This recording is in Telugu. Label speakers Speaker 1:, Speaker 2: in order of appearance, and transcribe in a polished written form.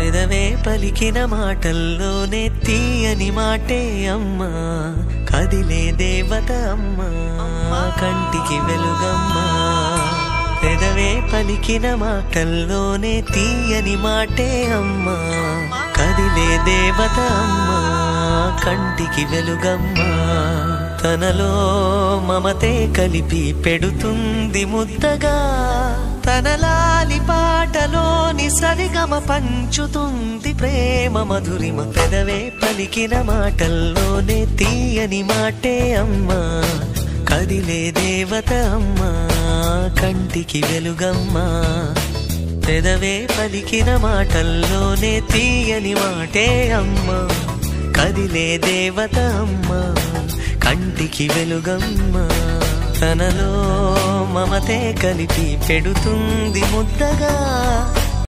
Speaker 1: పెదవే పలికిన మాటల్లోనే తీయని మాటే అమ్మా, కదిలే దేవత అమ్మా, కంటికి వెలుగమ్మా. పెదవే పలికిన మాటల్లోనే తీయని మాటే అమ్మా, కదిలే దేవత అమ్మా, కంటికి వెలుగమ్మా. తనలో మమతే కలిపి పెడుతుంది ముద్దగా, తన లాలి పాటలోని సరిగమ పంచుతుంది ప్రేమ మధురిమ. పెదవే పలికిన మాటల్లోనే తీయని మాటే అమ్మా, కదిలే దేవత అమ్మా, కంటికి వెలుగమ్మా. పెదవే పలికిన మాటల్లోనే తీయని మాటే అమ్మా, కదిలే దేవత అమ్మా, కంటికి వెలుగమ్మా. తనలో మమతే కలిపి పెడుతుంది ముద్దగా,